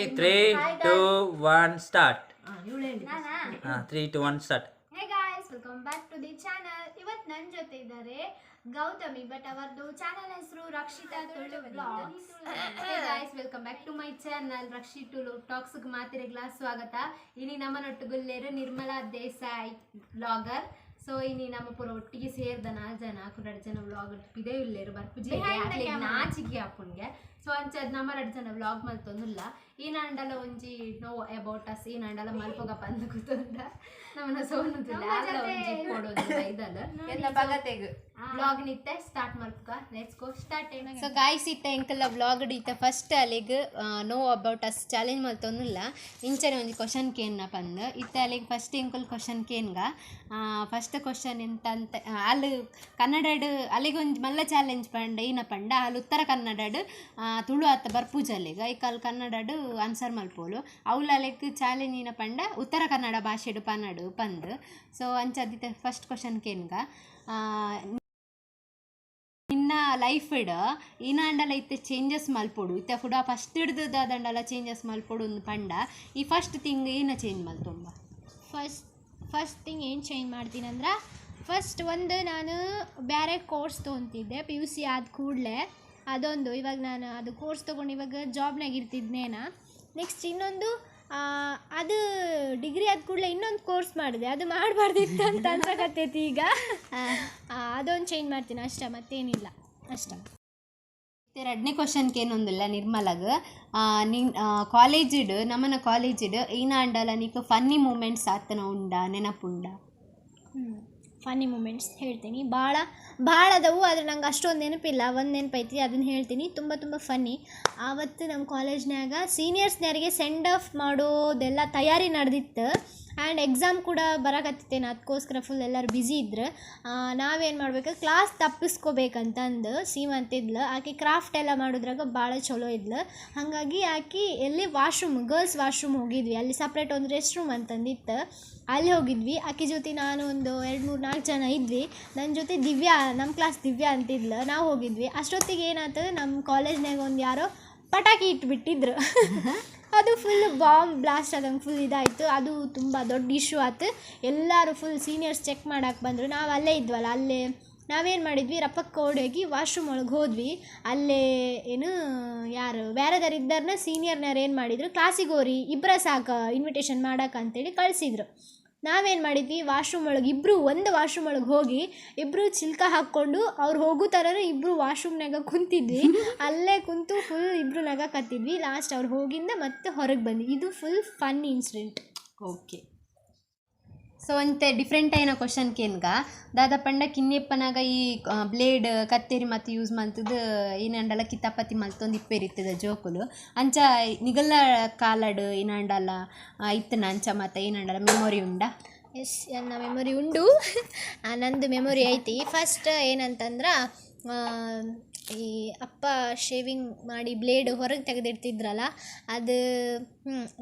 3, 2, 1, start. 3, 2, 1, start. Hey guys, welcome back to the channel. ಇವತ್ತು ನನ್ನ ಜೊತೆ ಇದ್ದಾರೆ ಗೌತಮಿ, ಬಟ್ ಅವರದು ಚಾನೆಲ್ ಹೆಸರು Rakshita Tulu blogs. Hey guys, welcome back to my channel Rakshi Tulu talks ಗೆ ಮಾತಿರೆಗ್ಲ ಸ್ವಾಗತ. ಇನಿ ನಮ್ಮನೊಟ್ಟುಗುಲ್ಲೇರು ನಿರ್ಮಲಾ ದೇಸಾಯಿ ಬ್ಲಾಗರ್. ಸೊ ಇನಿ ನಮ್ಮ ಪೂರ ಒಟ್ಟಿಗೆ ಸೇರ್ದ 4 ಜನ 2 ಜನ ವ್ಲಾಗ್ ಇದೇ ಇಲ್ಲೇರು ಬರ್ಪುಜಿ ನಾಚಿಗೆ ಅಪ್ಪನ್ಗೆ. ಸೊ ಅಂಚದ್ ನಮ್ಮ 2 ಜನ ವ್ಲಾಗ್ ಮಲ್ತೊಂದುಲ್ಲ ಈ ನಾಂಡಲ ಒಂಜಿ ನೋ ಅಬೌಟ್ ಅಸ್ ಈ ನಾಂಡಲ ಮಲ್ಪೋಗ ಪಂದ ಕೂತೊಂಡ ನಮ್ಮನ ಸೋನುದಿಲ್ಲ ಅಲ್ಲ ಒಂಜಿ ಕೊಡೋದು ಇದಲ್ಲ ಎಲ್ಲ ಬಗತೆಗ್ ವ್ಲಾಗ್ ನಿತ್ತೆ ಸ್ಟಾರ್ಟ್ ಮಲ್ಪುಗ. Let's go start. So guys ಇತ್ತ ಎಂಕಲ್ಲ ವ್ಲಾಗ್ ಇತ್ತ ಫಸ್ಟ್ ಅಲ್ಲಿಗ್ ನೋ ಅಬೌಟ್ ಅಸ್ ಚಾಲೆಂಜ್ ಮಲ್ತೊಂದುಲ್ಲ ಇಂಚನೆ ಒಂಜಿ ಕ್ವಶನ್ ಕೇನ್ನ ಪಂದ್ ಇತ್ತ ಅಲ್ಲಿಗ್ ಫಸ್ಟ್ ಎಂಕಲ್ ಕ್ವಶನ್ ಕೇನ್ಗ ಫಸ್ಟ್ ಕ್ವಶನ್ ಎಂತ ಅಂತ ಅಲ್ಲಿ ಕನ್ನಡಡ್ ಅಲ್ಲಿಗೊಂದು ಮಲ್ಲ ಚಾಲೆಂಜ್ ಪಂಡ ಏನ ಪಂಡ ಅಲ್ಲಿ ಉತ್ತರ ಕನ್ನಡಡ್ ತುಳು ಅತ್ತ ಬರ್ಪೂಜಲ್ಲಿಗ ಈಕಲ್ ಕನ್ನಡಡು ಆನ್ಸರ್ ಮಲ್ಪೋಲು ಅವ್ಲ ಅಲೆಗ್ ಚಾಲೆಂಜ್ ಏನ ಪಂಡ ಉತ್ತರ ಕನ್ನಡ ಭಾಷೆಡು ಪನ್ನಡು ಪಂದ್. ಸೊ ಅಂಚದಿತ್ತ ಫಸ್ಟ್ ಕ್ವಶನ್ ಕೇನ್ಗ ನಿನ್ನ ಲೈಫ್ ಇಡ ಈನಾಂಡಲ ಇತ್ತೆ ಚೇಂಜಸ್ ಮಲ್ಪೊಡು ಇತ್ತ ಕೂಡ ಫಸ್ಟ್ ಹಿಡ್ದು ದಾದಂಡಲ ಚೇಂಜಸ್ ಮಲ್ಪೊಡು ಒಂದು ಪಂಡ ಈ ಫಸ್ಟ್ ಥಿಂಗ್ ಏನ ಚೇಂಜ್ ಮಲ್ತೊಂಬ? ಫಸ್ಟ್ ಥಿಂಗ್ ಏನು ಚೇಂಜ್ ಮಾಡ್ತೀನಿ ಅಂದ್ರೆ ಫಸ್ಟ್ ಒಂದು ನಾನು ಬೇರೆ ಕೋರ್ಸ್ ತೊಗೊತಿದ್ದೆ PUC ಆದ ಕೂಡಲೇ ಅದೊಂದು ಇವಾಗ ನಾನು ಅದು ಕೋರ್ಸ್ ತೊಗೊಂಡು ಇವಾಗ ಜಾಬ್ನಾಗ ಇರ್ತಿದ್ನೇನ. ನೆಕ್ಸ್ಟ್ ಇನ್ನೊಂದು ಅದು ಡಿಗ್ರಿ ಆದ ಕೂಡಲೇ ಇನ್ನೊಂದು ಕೋರ್ಸ್ ಮಾಡಿದೆ ಅದು ಮಾಡಬಾರ್ದಿತ್ತು ಅಂತ ಅನ್ಸಕತ್ತೈತಿ ಈಗ. ಅದೊಂದು ಚೇಂಜ್ ಮಾಡ್ತೀನಿ ಅಷ್ಟೇ, ಮತ್ತೇನಿಲ್ಲ ಅಷ್ಟೇ. ಎರಡನೇ ಕ್ವಶನ್ಗೆ ಏನೊಂದಿಲ್ಲ ನಿರ್ಮಲಾಗ ಕಾಲೇಜಿಡು ನಮ್ಮನ ಕಾಲೇಜಿಡು ಈನಾಂಡಲ ನೀಕು ಫನ್ನಿ ಮೂಮೆಂಟ್ಸ್ ಆತನ ಉಂಡ ನೆನಪುಂಡ? ಫನ್ನಿ ಮೂಮೆಂಟ್ಸ್ ಹೇಳ್ತೀನಿ, ಭಾಳ ಅದಾವು, ಆದರೆ ನಂಗೆ ಅಷ್ಟೊಂದು ನೆನಪಿಲ್ಲ. ಒಂದು ನೆನಪೈತಿ ಅದನ್ನು ಹೇಳ್ತೀನಿ. ತುಂಬ ಫನ್ನಿ. ಆವತ್ತು ನಮ್ಮ ಕಾಲೇಜ್ನಾಗ ಸೀನಿಯರ್ಸ್ನವರಿಗೆ ಸೆಂಡ್ ಆಫ್ ಮಾಡೋದೆಲ್ಲ ತಯಾರಿ ನಡೆದಿತ್ತು ಆ್ಯಂಡ್ ಎಕ್ಸಾಮ್ ಕೂಡ ಬರಕತ್ತಿತ್ತೇನೆ, ಅದಕ್ಕೋಸ್ಕರ ಫುಲ್ ಎಲ್ಲರೂ ಬ್ಯುಸಿ ಇದ್ರು. ನಾವೇನು ಮಾಡ್ಬೇಕು, ಕ್ಲಾಸ್ ತಪ್ಪಿಸ್ಕೋಬೇಕಂತಂದು ಸೀಮಾ ಅಂತಿದ್ಲು. ಆಕೆ ಕ್ರಾಫ್ಟ್ ಎಲ್ಲ ಮಾಡೋದ್ರಾಗ ಭಾಳ ಚಲೋ ಇದ್ಲು. ಹಾಗಾಗಿ ಆಕೆ ಎಲ್ಲಿ ವಾಶ್ರೂಮ್ ಗರ್ಲ್ಸ್ ವಾಶ್ರೂಮ್ ಹೋಗಿದ್ವಿ, ಅಲ್ಲಿ ಸಪ್ರೇಟ್ ಒಂದು ರೆಸ್ಟ್ ರೂಮ್ ಅಂತಂದಿತ್ತು, ಅಲ್ಲಿ ಹೋಗಿದ್ವಿ. ಆಕೆ ಜೊತೆ ನಾನು ಒಂದು 2-3-4 ಜನ ಇದ್ವಿ. ನನ್ನ ಜೊತೆ ದಿವ್ಯಾ, ನಮ್ಮ ಕ್ಲಾಸ್ ದಿವ್ಯಾ ಅಂತಿದ್ಲು. ನಾವು ಹೋಗಿದ್ವಿ. ಅಷ್ಟೊತ್ತಿಗೆ ಏನಾಯ್ತು, ನಮ್ಮ ಕಾಲೇಜ್ನಾಗ ಒಂದು ಯಾರೋ ಪಟಾಕಿ ಇಟ್ಬಿಟ್ಟಿದ್ರು. ಅದು ಫುಲ್ ಬಾಂಬ್ ಬ್ಲಾಸ್ಟ್ ಆದಂಗೆ ಫುಲ್ ಇದಾಯಿತು. ಅದು ತುಂಬ ದೊಡ್ಡ ಇಶ್ಯೂ ಆಯ್ತು. ಎಲ್ಲರೂ ಫುಲ್ ಸೀನಿಯರ್ಸ್ ಚೆಕ್ ಮಾಡೋಕೆ ಬಂದರು. ನಾವು ಅಲ್ಲೇ ಇದ್ವಲ್ಲ, ಅಲ್ಲೇ ನಾವೇನು ಮಾಡಿದ್ವಿ, ರಪ್ಪಕ್ಕೆ ಓಡೋಗಿ ವಾಶ್ರೂಮ್ ಒಳಗೆ ಹೋದ್ವಿ. ಅಲ್ಲೇ ಏನು ಯಾರು ಬೇರೆದಾರು ಇದ್ದಾರನ್ನ ಸೀನಿಯರ್ನವ್ರು ಏನು ಮಾಡಿದರು, ಕ್ಲಾಸಿಗೆ ಹೋರಿ ಇಬ್ಬರ ಸಾಕು ಇನ್ವಿಟೇಷನ್ ಮಾಡೋಕೆ ಅಂತೇಳಿ ಕಳಿಸಿದ್ರು. ನಾವೇನು ಮಾಡಿದ್ವಿ, ವಾಶ್ರೂಮ್ ಒಳಗೆ ಒಂದು ವಾಶ್ರೂಮ್ ಒಳಗೆ ಹೋಗಿ ಇಬ್ಬರು ಚಿಲ್ಕ ಹಾಕ್ಕೊಂಡು ಅವ್ರು ಹೋಗೋ ಥರ ಇಬ್ಬರು ವಾಶ್ರೂಮ್ನಾಗ ಕುಂತಿದ್ವಿ. ಅಲ್ಲೇ ಕುಂತು ಫುಲ್ ಇಬ್ಬರು ನಗಕತ್ತಿದ್ವಿ. ಲಾಸ್ಟ್ ಅವ್ರು ಹೋಗಿಂದ ಮತ್ತೆ ಹೊರಗೆ ಬಂದ್ವಿ. ಇದು full fun incident. Okay. So ಅಂತೆ ಡಿಫ್ರೆಂಟ್ అయిన ಕ್ವಶನ್ ಕೇನ್ಗ ದಾದ ಪಂಡ ಕಿನ್ನೆಪ್ಪನಾಗ ಈ ಬ್ಲೇಡ್ ಕತ್ತೇರಿ ಮತ್ತು ಯೂಸ್ ಮಲ್ತದ್ದು ಏನಂಡಲ ಕಿತಾಪತಿ ಮಲ್ತೊಂದು ಇಪ್ಪೇರಿತ್ತದ ಜೋಕುಲು ಅಂಚ ನಿಗಲ್ಲ ಕಾಲಡ್ ಏನಂಡಲ ಇತ್ತನ ಅಂಚ ಮತ್ತು ಏನಂಡಲ ಮೆಮೊರಿ ಉಂಡ? ಎಸ್, ನನ್ನ ಮೆಮೊರಿ ಉಂಡು. ನಂದು ಮೆಮೊರಿ ಐತಿ. ಫಸ್ಟ್ ಏನಂತಂದ್ರೆ ಈ ಅಪ್ಪ ಶೇವಿಂಗ್ ಮಾಡಿ ಬ್ಲೇಡ್ ಹೊರಗೆ ತೆಗೆದಿಡ್ತಿದ್ರಲ್ಲ,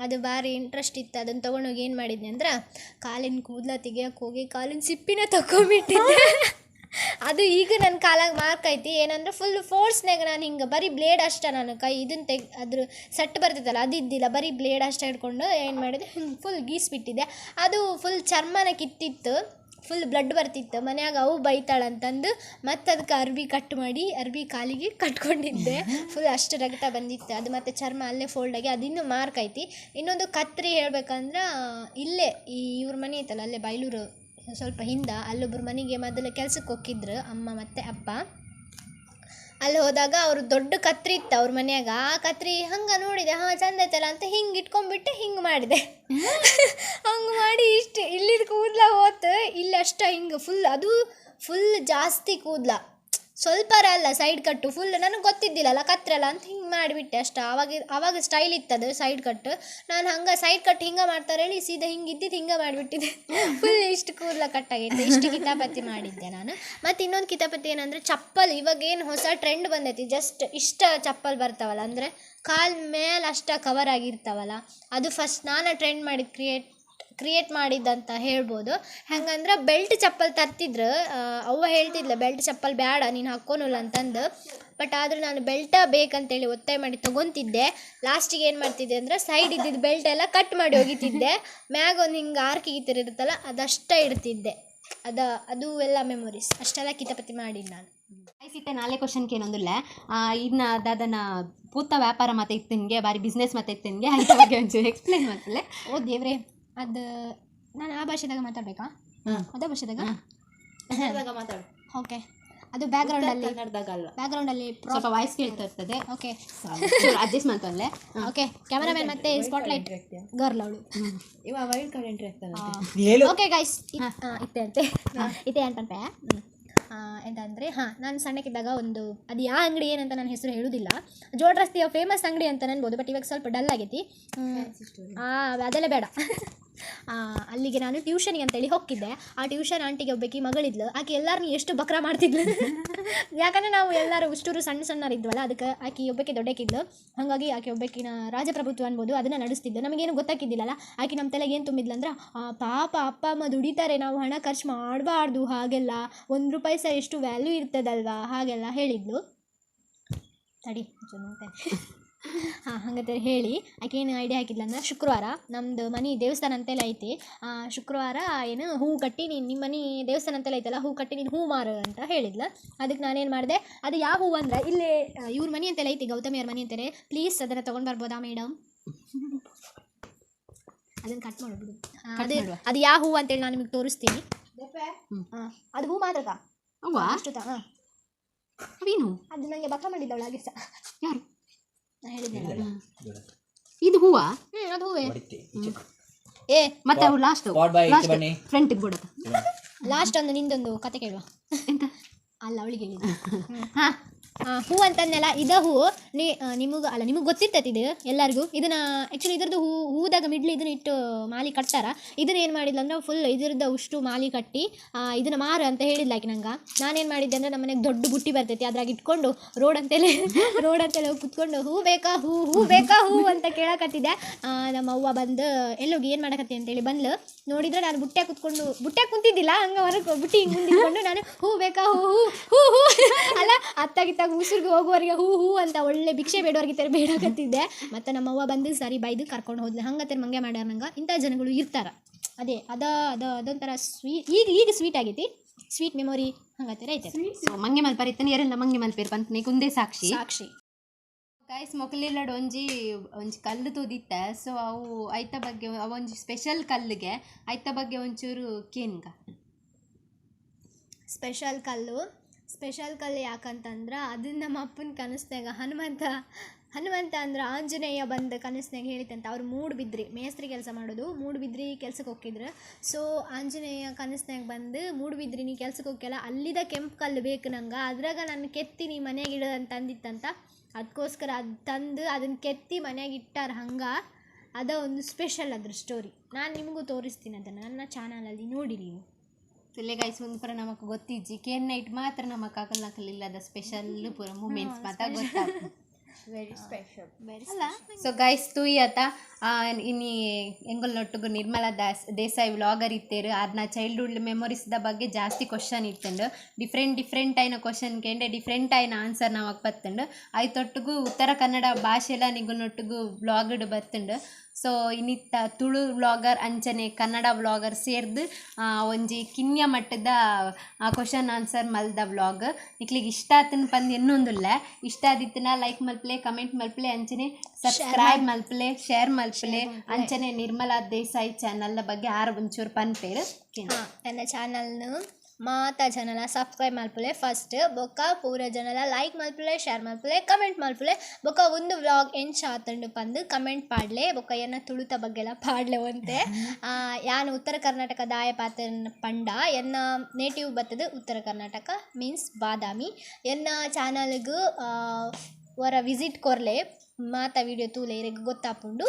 ಅದು ಭಾರಿ ಇಂಟ್ರೆಸ್ಟ್ ಇತ್ತು. ಅದನ್ನು ತೊಗೊಂಡೋಗಿ ಏನು ಮಾಡಿದ್ನಿ ಅಂದ್ರೆ ಕಾಲಿನ ಕೂದಲ ತೆಗಿಯೋಕೆ ಹೋಗಿ ಕಾಲಿನ ಸಿಪ್ಪಿನ ತಗೊಂಬಿಟ್ಟಿದ್ದೆ. ಅದು ಈಗ ನನ್ನ ಕಾಲಾಗ ಮಾರ್ಕ್ ಐತಿ. ಏನಂದ್ರೆ ಫುಲ್ ಫೋರ್ಸ್ನಾಗ ನಾನು ಹಿಂಗೆ ಬರೀ ಬ್ಲೇಡ್ ಅಷ್ಟೇ, ನಾನು ಕೈ ಇದನ್ನು ಅದ್ರ ಸೆಟ್ ಬರ್ತಿತ್ತಲ್ಲ ಅದು ಇದ್ದಿಲ್ಲ, ಬರೀ ಬ್ಲೇಡ್ ಅಷ್ಟೇ ಹಿಡ್ಕೊಂಡು ಏನು ಮಾಡಿದೆ, ಫುಲ್ ಗೀಸ್ಬಿಟ್ಟಿದ್ದೆ. ಅದು ಫುಲ್ ಚರ್ಮನ ಕಿತ್ತಿತ್ತು, ಫುಲ್ ಬ್ಲಡ್ ಬರ್ತಿತ್ತು. ಮನ್ಯಾಗ ಅವು ಬೈತಾಳಂತಂದು ಮತ್ತು ಅದಕ್ಕೆ ಅರ್ಬಿ ಕಾಲಿಗೆ ಕಟ್ಕೊಂಡಿದ್ದೆ. ಫುಲ್ ಅಷ್ಟು ರಕ್ತ ಬಂದಿತ್ತು. ಅದು ಮತ್ತು ಚರ್ಮ ಅಲ್ಲೇ ಫೋಲ್ಡಾಗಿ ಅದಿನ್ನೂ ಮಾರ್ಕ್ ಐತಿ. ಇನ್ನೊಂದು ಕತ್ರಿ ಹೇಳ್ಬೇಕಂದ್ರೆ ಇಲ್ಲೇ ಇವ್ರ ಮನೆ ಐತಲ್ಲ, ಅಲ್ಲೇ ಬೈಲೂರು ಸ್ವಲ್ಪ ಹಿಂದೆ, ಅಲ್ಲೊಬ್ರು ಮನೆಗೆ ಮೊದಲು ಕೆಲ್ಸಕ್ಕೆ ಹೋಗಿದ್ರು ಅಮ್ಮ ಮತ್ತು ಅಪ್ಪ. ಅಲ್ಲಿ ಹೋದಾಗ ಅವರು ದೊಡ್ಡ ಕತ್ರಿ ಇತ್ತು ಅವ್ರ ಮನ್ಯಾಗ. ಆ ಕತ್ರಿ ಹಂಗೆ ನೋಡಿದೆ, ಚಂದ ಐತಲ್ಲ ಅಂತ ಹಿಂಗೆ ಇಟ್ಕೊಂಡ್ಬಿಟ್ಟೆ, ಹಿಂಗೆ ಮಾಡಿದೆ. ಹಂಗೆ ಮಾಡಿ ಇಷ್ಟು ಇಲ್ಲಿದ್ದು ಕೂದಲ ಹೋತು, ಇಲ್ಲಿ ಅಷ್ಟ ಹಿಂಗೆ ಫುಲ್, ಅದು ಫುಲ್ ಜಾಸ್ತಿ ಕೂದಲ, ಸ್ವಲ್ಪ ಅಲ್ಲ ಸೈಡ್ ಕಟ್ಟು ಫುಲ್. ನನಗೆ ಗೊತ್ತಿದ್ದಿಲ್ಲಲ್ಲ ಕತ್ರಲ್ಲ ಅಂತ ಹಿಂಗೆ ಮಾಡಿಬಿಟ್ಟೆ ಅಷ್ಟ. ಆವಾಗ ಸ್ಟೈಲ್ ಇತ್ತದು ಸೈಡ್ ಕಟ್ಟು. ನಾನು ಹಂಗೆ ಸೈಡ್ ಕಟ್ ಹಿಂಗೆ ಮಾಡ್ತಾರೆ ಹೇಳಿ ಸೀದಾ ಹಿಂಗೆ ಇದ್ದಿದ್ದು ಹಿಂಗೆ ಮಾಡಿಬಿಟ್ಟಿದ್ದೆ. ಫುಲ್ ಇಷ್ಟು ಕೂದಲ ಕಟ್ಟಾಗೈತೆ. ಇಷ್ಟು ಕಿತಾಪತಿ ಮಾಡಿದ್ದೆ ನಾನು. ಮತ್ತು ಇನ್ನೊಂದು ಕಿತಾಪತಿ ಏನಂದರೆ ಚಪ್ಪಲ್. ಇವಾಗೇನು ಹೊಸ ಟ್ರೆಂಡ್ ಬಂದೈತಿ, ಜಸ್ಟ್ ಇಷ್ಟ ಚಪ್ಪಲ್ ಬರ್ತಾವಲ್ಲ, ಅಂದರೆ ಕಾಲು ಮೇಲೆ ಅಷ್ಟ ಕವರ್ ಆಗಿರ್ತಾವಲ್ಲ, ಅದು ಫಸ್ಟ್ ನಾನು ಟ್ರೆಂಡ್ ಮಾಡಿದ್ದು ಕ್ರಿಯೇಟ್ ಮಾಡಿದ್ದಂತ ಹೇಳ್ಬೋದು. ಹೆಂಗಂದ್ರೆ ಬೆಲ್ಟ್ ಚಪ್ಪಲ್ ತರ್ತಿದ್ರು, ಅವ್ವ ಹೇಳ್ತಿದ್ಲ ಬೆಲ್ಟ್ ಚಪ್ಪಲ್ ಬೇಡ ನೀನು ಹಾಕ್ಕೊನಲ್ಲ ಅಂತಂದು. ಬಟ್ ಆದ್ರೆ ನಾನು ಬೆಲ್ಟ ಬೇಕಂತೇಳಿ ಒತ್ತಾಯ ಮಾಡಿ ತೊಗೊತಿದ್ದೆ. ಲಾಸ್ಟಿಗೆ ಏನು ಮಾಡ್ತಿದ್ದೆ ಅಂದ್ರೆ ಸೈಡ್ ಇದ್ದಿದ್ದು ಬೆಲ್ಟ್ ಎಲ್ಲ ಕಟ್ ಮಾಡಿ ಹೋಗಿತಿದ್ದೆ. ಮ್ಯಾಗ ಒಂದು ಹಿಂಗೆ ಆರ್ಕಿ ಇರುತ್ತಲ್ಲ ಅದಷ್ಟೇ ಇಡ್ತಿದ್ದೆ. ಅದು ಎಲ್ಲ ಮೆಮೊರೀಸ್. ಅಷ್ಟೆಲ್ಲ ಕಿತಾಪತಿ ಮಾಡಿ ನಾನು ಐಸಿತ್ತೆ 4 ಕ್ವಶನ್ಗೆ ಏನೊಂದಿಲ್ಲ. ಇದನ್ನ ಅದನ್ನ ಪೂತ ವ್ಯಾಪಾರ ಮತ್ತೆ ಇತ್ತಿನ್ಗೆ ಬಾರಿ ಬಿಸ್ನೆಸ್ ಮತ್ತೆ ಇತ್ತಿನ್ಗೆ ಅದ್ರ ಬಗ್ಗೆ ಒಂಚೂರು ಎಕ್ಸ್ಪ್ಲೇನ್ ಮಾಡ್ತಲೆ. ಓ ದೇವ್ರೆ, ಅದು ನಾನು ಆ ಭಾಷೆದಾಗ ಮಾತಾಡ್ಬೇಕಾ? ಅದೇ ಭಾಷೆದಾಗ ಮಾತಾಡು. ಓಕೆ, ಅದು ಬ್ಯಾಕ್ಗ್ರೌಂಡಲ್ಲಿ ಸ್ವಲ್ಪ ವಾಯ್ಸ್ ಕೇಳ್ತಾ ಇರ್ತದೆ. ಓಕೆ ಅಡ್ಜಸ್ಟ್ ಮಾಡ್ತಲ್ಲೇ. ಓಕೆ, ಕ್ಯಾಮರಾಮನ್ ಮತ್ತೆ ಸ್ಪಾಟ್ಲೈಟ್ ಗರ್ಲ್ ಅವಳು. ಓಕೆ ಗೈಸ್, ಇತ್ತೆ ಅಂತಂತೆ ಎಂತಂದರೆ ನಾನು ಸಣ್ಣಕ್ಕಿದ್ದಾಗ ಒಂದು ಅದು ಯಾವ ಅಂಗಡಿ ಏನಂತ ನನ್ನ ಹೆಸರು ಹೇಳೋದಿಲ್ಲ, ಜೋಡ್ ರಸ್ತೆಯ ಫೇಮಸ್ ಅಂಗಡಿ ಅಂತ ಅನ್ಬೋದು. ಬಟ್ ಇವಾಗ ಸ್ವಲ್ಪ ಡಲ್ ಆಗೈತಿ, ಅದೆಲ್ಲ ಬೇಡ. ಅಲ್ಲಿಗೆ ನಾನು ಟ್ಯೂಷನಿಗೆ ಅಂತೇಳಿ ಹೋಗಿದ್ದೆ. ಆ ಟ್ಯೂಷನ್ ಆಂಟಿಗೆ ಒಬ್ಬಾಕಿ ಮಗಳಿದ್ಲು. ಆಕೆ ಎಲ್ಲರನ್ನೂ ಎಷ್ಟು ಬಕ್ರ ಮಾಡ್ತಿದ್ಲು. ಯಾಕಂದರೆ ನಾವು ಎಲ್ಲರೂ ಉಷ್ಟೂರು ಸಣ್ಣರಿದ್ವಲ್ಲ, ಅದಕ್ಕೆ ಆಕೆ ಒಬ್ಬಾಕಿ ದೊಡ್ಡಕ್ಕಿದ್ಲು. ಹಾಗಾಗಿ ಆಕೆ ಒಬ್ಬಾಕಿನ ರಾಜಪ್ರಭುತ್ವ ಅನ್ಬೋದು, ಅದನ್ನು ನಡೆಸ್ತಿದ್ಲು. ನಮಗೇನು ಗೊತ್ತಾಗಿದ್ದಿಲ್ಲಲ್ಲ. ಆಕೆ ನಮ್ಮ ತಲೆಗೆ ಏನು ತುಂಬಿದ್ಲು ಅಂದ್ರೆ, ಪಾಪ ಅಪ್ಪ ಅಮ್ಮ ದುಡಿತಾರೆ, ನಾವು ಹಣ ಖರ್ಚು ಮಾಡಬಾರ್ದು, ಹಾಗೆಲ್ಲ 1 ರೂಪಾಯಿ ಸಹ ಎಷ್ಟು ವ್ಯಾಲ್ಯೂ ಇರ್ತದಲ್ವಾ, ಹಾಗೆಲ್ಲ ಹೇಳಿದ್ಲು. ತಡಿ ಹಂಗಂತ ಹೇಳಿ ಆಕೆ ಏನು ಐಡಿಯಾ ಹಾಕಿದ್ಲ ಅಂದ್ರೆ, ಶುಕ್ರವಾರ ನಮ್ಮದು ಮನೆ ದೇವಸ್ಥಾನ ಅಂತೆಲ್ಲ ಐತಿ, ಶುಕ್ರವಾರ ಏನು ಹೂ ಕಟ್ಟಿ ನಿಮ್ಮ ಮನೆ ದೇವಸ್ಥಾನ ಅಂತೆಲ್ಲ ಐತಲ್ಲ, ಹೂ ಕಟ್ಟಿ ನೀನು ಹೂ ಮಾರು ಅಂತ ಹೇಳಿದ್ಲು. ಅದಕ್ಕೆ ನಾನೇನು ಮಾಡಿದೆ, ಅದು ಯಾವ ಹೂ ಅಂದ್ರೆ ಇಲ್ಲೇ ಇವ್ರ ಮನೆ ಅಂತೆಲ್ಲ ಐತಿ, ಗೌತಮಿಯವ್ರ ಮನೆ ಅಂತಾರೆ. ಪ್ಲೀಸ್ ಅದನ್ನು ತೊಗೊಂಡು ಬರ್ಬೋದಾ ಮೇಡಮ್? ಅದನ್ನು ಕಟ್ ಮಾಡಿಬಿಡು. ಅದು ಯಾವ ಹೂ ಅಂತೇಳಿ ನಾನು ನಿಮಗೆ ತೋರಿಸ್ತೀನಿ. ಅದು ಹೂ ಮಾತ್ರ ಅಷ್ಟು ಅದು ನನಗೆ ಬಕ್ಕ ಮಾಡಿದ್ದವಳು ಹಾಗೆ ಸಹ. ಯಾರು ಹೇಳಿದ್ದೆ ಇದು ಹೂವಾ? ಅದು ಹೂವೇ. ಮತ್ತೆ ಅವ್ರು ಲಾಸ್ಟ್ ಫ್ರಂಟ್ ಇಟ್ಬಿಡ. ಲಾಸ್ಟ್ ಒಂದು ನಿಂದೊಂದು ಕತೆ ಕೇಳುವ. ಎಂತ ಅಲ್ಲ ಅವಳಿಗೆ ಹೇಳಿದ್ದು. ಹೂ ಅಂತಂದೆಲ್ಲ ಇದ ಹೂ ನಿಮಗೆ ಗೊತ್ತಿರ್ತೈತಿ ಇದು ಎಲ್ಲರಿಗೂ. ಇದನ್ನ ಆ್ಯಕ್ಚುಲಿ ಇದ್ರದ್ದು ಹೂದಾಗ ಮಿಡ್ಲಿ ಇದನ್ನ ಇಟ್ಟು ಮಾಲಿ ಕಟ್ತಾರ. ಇದನ್ನ ಏನು ಮಾಡಿದ್ಲು ಅಂದ್ರೆ ಫುಲ್ ಇದ್ರದ್ದು ಅಷ್ಟು ಮಾಲಿ ಕಟ್ಟಿ ಇದನ್ನ ಮಾರು ಅಂತ ಹೇಳಿದ್ಲ ಆಕೆ ನಂಗೆ. ನಾನೇನು ಮಾಡಿದ್ದೆ ಅಂದ್ರೆ ನಮ್ಮ ಮನೆಗೆ ದೊಡ್ಡ ಬುಟ್ಟಿ ಬರ್ತೈತಿ, ಅದ್ರಾಗ ಇಟ್ಕೊಂಡು ರೋಡ್ ಅಂತೇಳಿ ಹೋಗಿ ಕುತ್ಕೊಂಡು ಹೂ ಬೇಕಾ ಹೂ ಅಂತ ಕೇಳಕತ್ತಿದ್ದೆ. ನಮ್ಮ ಅವ್ವ ಬಂದು ಎಲ್ಲೋಗಿ ಏನು ಮಾಡಕತ್ತಿ ಅಂತೇಳಿ ಬಂದ್ಲು. ನೋಡಿದ್ರೆ ನಾನು ಬುಟ್ಟ್ಯಾಗ ಕುಂತಿದ್ದಿಲ್ಲ, ಹಂಗೆ ಹೊರಗೆ ಬುಟ್ಟಿ ಹಿಂಗೆ ಮುಂದಿಟ್ಕೊಂಡು ನಾನು ಹೂ ಬೇಕಾ ಹೂ ಅಲ್ಲ ಅತ್ತಾಗಿತ್ತಾಗ ಉಸಿರಿಗೆ ಹೋಗುವವರಿಗೆ ಹೂ ಅಂತ ಒಳ್ಳೆ ಭಿಕ್ಷೆ ಬೇಡೋರ್ಗಿತ್ತಾರೆ ಬೇಡಕತ್ತಿದ್ದೆ. ಮತ್ತು ನಮ್ಮವ್ವ ಬಂದು ಸರಿ ಬೈದು ಕರ್ಕೊಂಡು ಹೋದ್ಲು. ಹಂಗತ್ತೆ ಮಂಗೆ ಮಾಡ್ಯಾರ ನಂಗೆ. ಇಂಥ ಜನಗಳು ಇರ್ತಾರೆ. ಅದೇ ಅದೊಂಥರ ಈಗ ಸ್ವೀಟ್ ಆಗೈತಿ, ಸ್ವೀಟ್ ಮೆಮೊರಿ ಹಂಗತ್ತೆ ಐತೆ. ಮಂಗೆ ಮಲ್ಪರಿತಾನೆ ಯಾರೆಲ್ಲ ಮಂಗೆ ಮಲ್ಪೇರು ಬಂತನೇ ಕುಂದೇ ಸಾಕ್ಷಿ. ಗೈಸ್ ಮೊಕಲಿಲ್ಲಡು ಒಂಜಿ ಕಲ್ಲು ತೂದಿತ್ತ. ಸೊ ಅವು ಐತ ಬಗ್ಗೆ ಅವೊಂಜಿ ಸ್ಪೆಷಲ್ ಕಲ್ಲಿಗೆ ಐತ ಬಗ್ಗೆ ಒಂಚೂರು ಕೇನ್ಗ. ಸ್ಪೆಷಲ್ ಕಲ್ಲು ಯಾಕಂತಂದ್ರೆ ಅದು ನಮ್ಮ ಅಪ್ಪನ ಕನಸ್ನಾಗ ಹನುಮಂತ ಅಂದ್ರೆ ಆಂಜನೇಯ ಬಂದು ಕನಸ್ನಾಗ ಹೇಳಿತಂತ. ಅವ್ರು ಮೂಡುಬಿದ್ರಿ ಮೇಸ್ತ್ರಿ ಕೆಲಸ ಮಾಡೋದು, ಮೂಡುಬಿದ್ರಿ ಕೆಲ್ಸಕ್ಕೆ ಹೋಗಿದ್ರು. ಸೊ ಆಂಜನೇಯ ಕನಸ್ನಾಗ ಬಂದು ಮೂಡುಬಿದ್ರಿ ನೀ ಕೆಲ್ಸಕ್ಕೆ ಹೋಗ್ಯಲ್ಲ, ಅಲ್ಲಿದ ಕೆಂಪು ಕಲ್ಲು ಬೇಕು ನಂಗೆ, ಅದ್ರಾಗ ನಾನು ಕೆತ್ತಿ ನೀ ಮನೆಗೆ ಇಡು ಅಂತ ಅಂದಿತ್ತಂತ. ಅದಕ್ಕೋಸ್ಕರ ಅದು ತಂದು ಅದನ್ನು ಕೆತ್ತಿ ಮನೆಯಾಗ ಇಟ್ಟಾರ. ಹಂಗೆ ಒಂದು ಸ್ಪೆಷಲ್ ಅದ್ರ ಸ್ಟೋರಿ. ನಾನು ನಿಮಗೂ ತೋರಿಸ್ತೀನಿ ಅದನ್ನು ನನ್ನ ಚಾನಲಲ್ಲಿ, ನೋಡಿ ನೀವು. ಇಲ್ಲೇ ಗೈಸ್ ಮುಂದೆ ನಮಗೆ ಗೊತ್ತಿಜ್ಜಿ ಕೇನ್ ನೈಟ್ ಮಾತ್ರ ನಮಗೆ ಆಗಲಿಲ್ಲದ ಸ್ಪೆಷಲ್ ಪೂರ ಮೂಮೆಂಟ್ಸ್ ಮಾತ್ರ ಗೊತ್ತಾಗ್ತದೆ. ವೆರಿ ಸ್ಪೆಷಲ್ ಸೊ ಗೈಸ್ ತೂಯತ ಇನ್ನಿ ಎಂಗೊಲ್ಲೊಟ್ಟಿಗೂ ನಿರ್ಮಲಾ ದೇಸಾಯಿ ವ್ಲಾಗರ್ ಇತ್ತೇರು. ಅದನ್ನ ಚೈಲ್ಡ್ಹುಡ್ ಮೆಮೊರೀಸ್ದ ಬಗ್ಗೆ ಜಾಸ್ತಿ ಕ್ವಶನ್ ಇತ್ತಂಡು. ಡಿಫ್ರೆಂಟ್ అయిన ಕ್ವಶನ್ ಕೇಂಡೆ ಡಿಫ್ರೆಂಟ್ అయిన ಆನ್ಸರ್ ನಾವು ಬತ್ತಂಡು. ಐತೊಟ್ಟಿಗೂ ಉತ್ತರ ಕನ್ನಡ ಭಾಷೆಲ ನಿಗುನೊಟ್ಟಿಗೂ ವ್ಲಾಗಡ್ ಬತ್ತಂಡು. ಸೊ ಇನ್ನಿತ್ತ ತುಳು ವ್ಲಾಗರ್ ಅಂಚನೆ ಕನ್ನಡ ವ್ಲಾಗರ್ ಸೇರ್ದು ಒಂಜಿ ಕಿನ್ಯ ಮಟ್ಟದ ಕ್ವಶನ್ ಆನ್ಸರ್ ಮಲ್ದ ವ್ಲಾಗ್ ನಿಕ್ಲಿಗೆ ಇಷ್ಟ ಆತನ ಪಂದು ಇನ್ನೊಂದುಲ್ಲ. ಇಷ್ಟ ಆದಿತ್ತನ ಲೈಕ್ ಮಲ್ಪಲೆ, ಕಮೆಂಟ್ ಮಲ್ಪಲೆ, ಅಂಚನೆ ಸಬ್ಸ್ಕ್ರೈಬ್ ಮಲ್ಪಲೆ, ಶೇರ್ ಮಲ್ಪಲೆ. ಅಂಚನೆ ನಿರ್ಮಲಾ ದೇಸಾಯಿ ಚಾನಲ್ ಬಗ್ಗೆ ಆರು ಒಂಚೂರು ಪನ್ಪೇರು ನನ್ನ ಚಾನಲ್ನು ಮಾತಾ ಜನಲ ಸಬ್ಸ್ಕ್ರೈಬ್ ಮಲ್ಪಲೆ ಫಸ್ಟ್, ಬೊಕ್ಕ ಪೂರ ಜನಲ ಲೈಕ್ ಮಲ್ಪಲೆ, ಶೇರ್ ಮಲ್ಪಲೆ, ಕಮೆಂಟ್ ಮಲ್ಪಲೆ. ಬೊಕ್ಕ ಒಂದು ವ್ಲಾಗ್ ಎಂಚ ಆತಂಡು ಪಂದು ಕಮೆಂಟ್ ಪಾಡ್ಲೆ. ಬೊಕ್ಕ ಎನ್ನ ತುಳುತ ಬಗ್ಗೆಲ್ಲ ಪಾಡ್ಲೆ ಒಂತೆ. ಯಾನು ಉತ್ತರ ಕರ್ನಾಟಕ ದಾಯ ಪಾತ್ರ ಪಂಡ ಎನ್ನ ನೇಟಿವ್ ಬತ್ತದು ಉತ್ತರ ಕರ್ನಾಟಕ ಮೀನ್ಸ್ ಬಾದಾಮಿ. ಎನ್ನ ಚಾನಲ್ಗೂ ವರ ವಿಸಿಟ್ ಕೊರ್ಲೆ ಮಾತಾ ವಿಡಿಯೋ ತೂಲೆ ಇರೆಗ್ ಗೊತ್ತಾಪುಂಡು.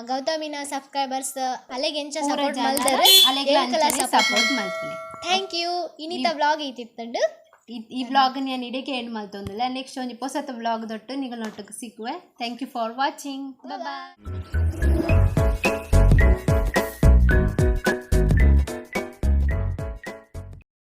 ಗೌತಮಿನ ಸಬ್ಸ್ಕ್ರೈಬರ್ಸ್ ಅಲೆಗೆ ಎಂಚ ಸಪೋರ್ಟ್ ಮಲ್ದರೆ ಸಪೋರ್ಟ್ ಮಲ್ಪಲೆ. Thank you. ಇನ್ನಿತ ವ್ಲಾಗ್ ಐತಿತ್ತಂಡು. ಈ ವ್ಲಾಗ್ ನಾನು ಇಡಕ್ಕೆ ಎಂಡ್ ಮಲ್ತೊಂದಿಲ್ಲ. ನೆಕ್ಸ್ಟ್ ಒಂದು ಹೊಸತ ವ್ಲಾಗ್ ದೊಟ್ಟು ನಿಗಳೊಟ್ಟಿಗೆ ಸಿಕ್ಕುವೆ. Thank you for watching. Bye.